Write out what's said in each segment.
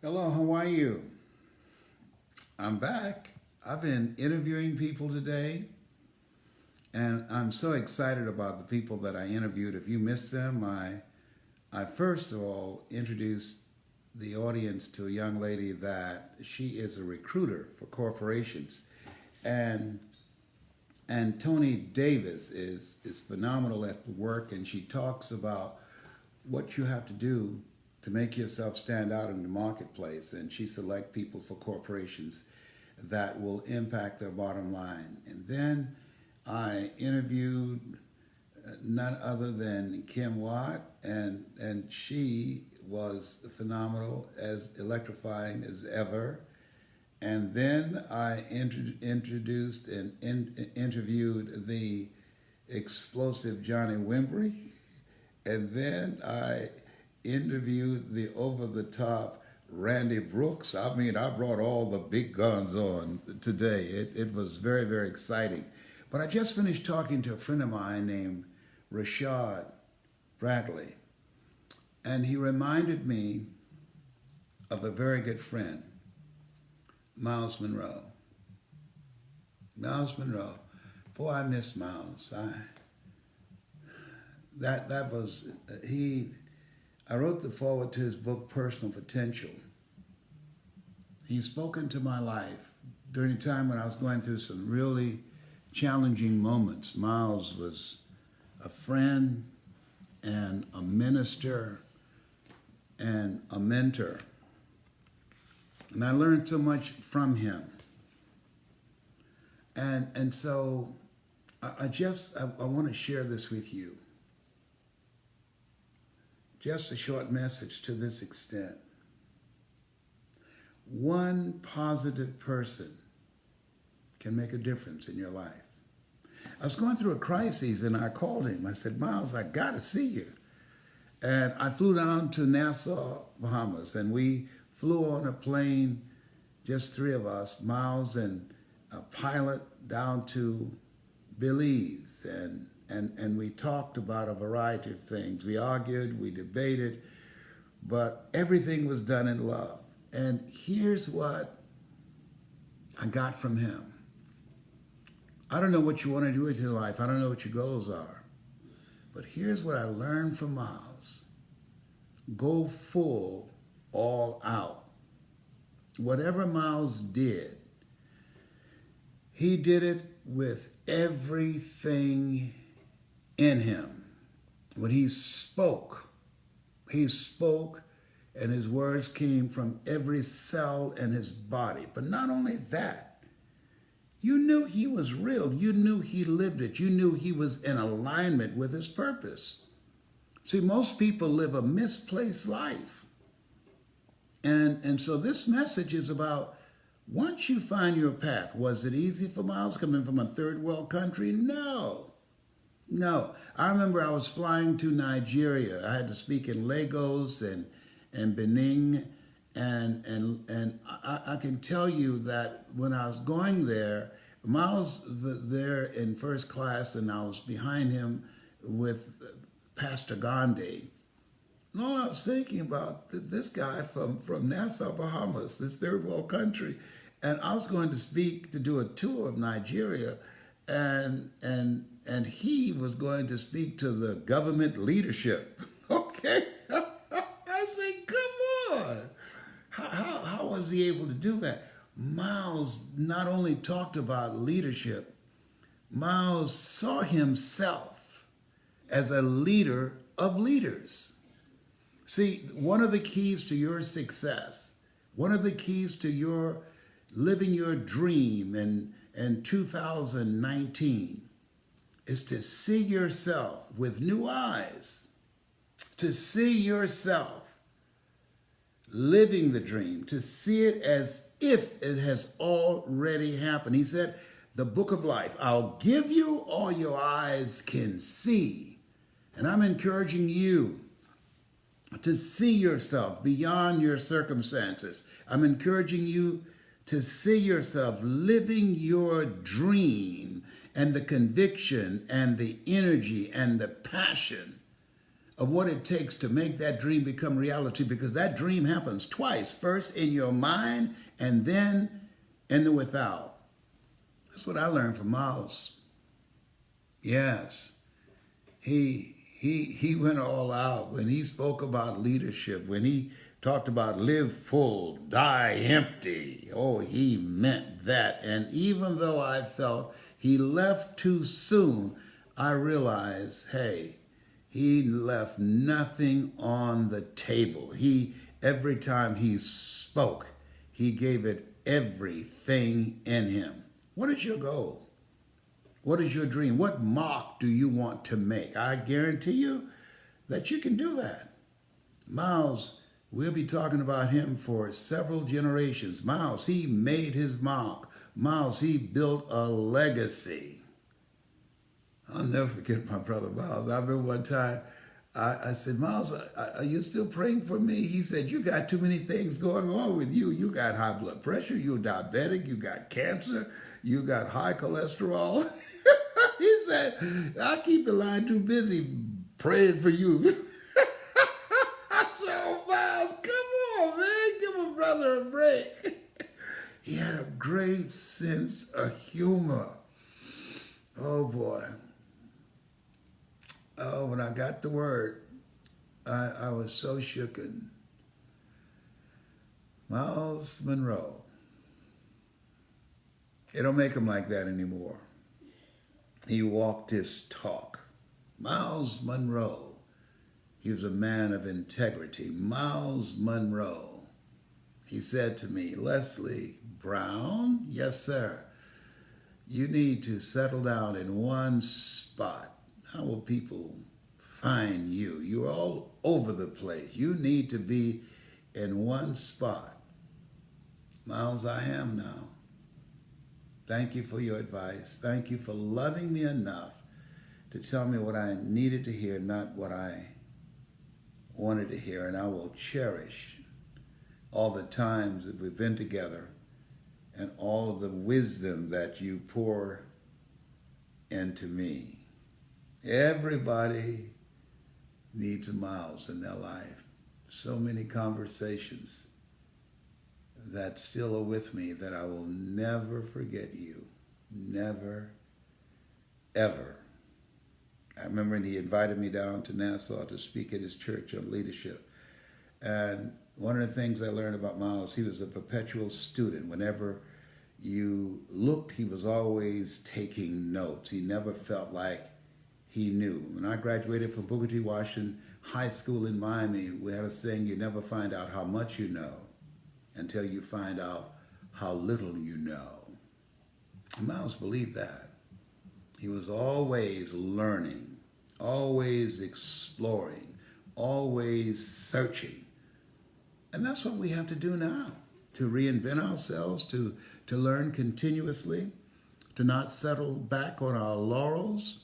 Hello, how are you? I'm back. I've been interviewing people today, and I'm so excited about the people that I interviewed. If you missed them, I first of all introduced the audience to a young lady that she is a recruiter for corporations, and Tony Davis is phenomenal at the work, and she talks about what you have to do to make yourself stand out in the marketplace. And she select people for corporations that will impact their bottom line. And then I interviewed none other than Kim Watt, and she was phenomenal, as electrifying as ever. And then I introduced and interviewed the explosive Johnny Wimbrey. And then I interviewed the over the top Randy Brooks. I mean, I brought all the big guns on today. It was very, very exciting. But I just finished talking to a friend of mine named Rashad Bradley, and he reminded me of a very good friend, Miles Monroe. Miles Monroe. Boy, I miss Miles. That was he. I wrote the foreword to his book, Personal Potential. He's spoken to my life during a time when I was going through some really challenging moments. Miles was a friend and a minister and a mentor. And I learned so much from him. And so I want to share this with you. Just a short message to this extent. One positive person can make a difference in your life. I was going through a crisis and I called him. I said, Miles, I got to see you. And I flew down to Nassau, Bahamas, and we flew on a plane, just three of us, Miles and a pilot, down to Belize. And we talked about a variety of things. We argued, we debated, but everything was done in love. And here's what I got from him. I don't know what you want to do with your life. I don't know what your goals are. But here's what I learned from Miles. Go full, all out. Whatever Miles did, he did it with everything in him. When he spoke and his words came from every cell in his body. But not only that, you knew he was real. You knew he lived it. You knew he was in alignment with his purpose. See, most people live a misplaced life. And so this message is about, once you find your path, was it easy for Miles coming from a third world country? No. No. I remember I was flying to Nigeria. I had to speak in Lagos and Benin. And I can tell you that when I was going there, Miles was there in first class and I was behind him with Pastor Gandhi. And all I was thinking about, this guy from Nassau, Bahamas, this third world country. And I was going to speak to do a tour of Nigeria, and he was going to speak to the government leadership. Okay, I said, come on. How was he able to do that? Miles not only talked about leadership, Miles saw himself as a leader of leaders. See, one of the keys to your success, one of the keys to your living your dream in 2019 is to see yourself with new eyes, to see yourself living the dream, to see it as if it has already happened. He said, the book of life, I'll give you all your eyes can see. And I'm encouraging you to see yourself beyond your circumstances. I'm encouraging you to see yourself living your dream and the conviction and the energy and the passion of what it takes to make that dream become reality, because that dream happens twice. First in your mind and then in the without. That's what I learned from Miles. Yes. He went all out when he spoke about leadership, when he talked about live full, die empty. Oh, he meant that. And even though I felt he left too soon, I realized, hey, he left nothing on the table. Every time he spoke, he gave it everything in him. What is your goal? What is your dream? What mark do you want to make? I guarantee you that you can do that. Miles, we'll be talking about him for several generations. Miles, he made his mark. Miles, he built a legacy. I'll never forget my brother Miles. I remember one time I said, Miles, are you still praying for me? He said, you got too many things going on with you. You got high blood pressure, you're diabetic, you got cancer, you got high cholesterol. He said, I keep the line too busy praying for you. I said, oh, Miles, come on, man. Give a brother a break. He had a great sense of humor. Oh, boy. Oh, when I got the word, I was so shooken. Miles Monroe. They don't make him like that anymore. He walked his talk. Miles Monroe. He was a man of integrity. Miles Monroe. He said to me, Leslie Brown, yes, sir, you need to settle down in one spot. How will people find you? You're all over the place. You need to be in one spot. Miles, I am now. Thank you for your advice. Thank you for loving me enough to tell me what I needed to hear, not what I wanted to hear. And I will cherish all the times that we've been together and all of the wisdom that you pour into me. Everybody needs a Miles in their life. So many conversations that still are with me that I will never forget you. Never, ever. I remember when he invited me down to Nassau to speak at his church on leadership. And one of the things I learned about Miles, he was a perpetual student. Whenever you looked, he was always taking notes. He never felt like he knew. When I graduated from Booker T. Washington High School in Miami, we had a saying, you never find out how much you know until you find out how little you know. And Miles believed that. He was always learning, always exploring, always searching. And that's what we have to do now, to reinvent ourselves, to learn continuously, to not settle back on our laurels.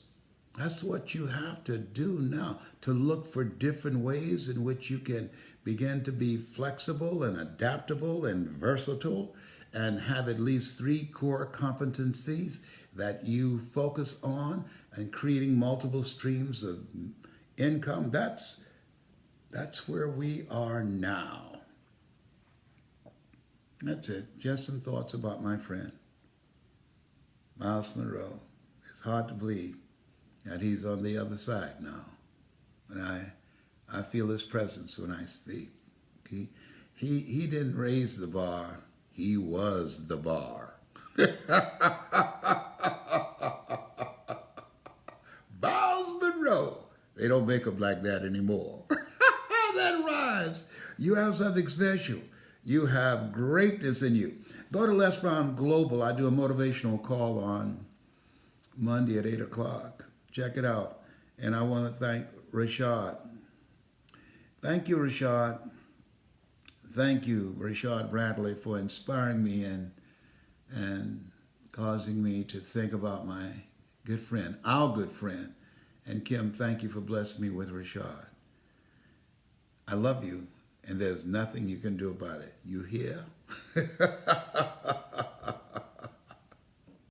That's what you have to do now, to look for different ways in which you can begin to be flexible and adaptable and versatile and have at least 3 core competencies that you focus on and creating multiple streams of income. That's where we are now. That's it. Just some thoughts about my friend, Miles Monroe. It's hard to believe that he's on the other side now. And I feel his presence when I speak. He didn't raise the bar. He was the bar. Miles Monroe. They don't make them like that anymore. That rhymes. You have something special. You have greatness in you. Go to Les Brown Global. I do a motivational call on Monday at 8 o'clock. Check it out. And I want to thank Rashad. Thank you, Rashad. Thank you, Rashad Bradley, for inspiring me and causing me to think about my good friend, our good friend. And Kim, thank you for blessing me with Rashad. I love you, and there's nothing you can do about it. You hear?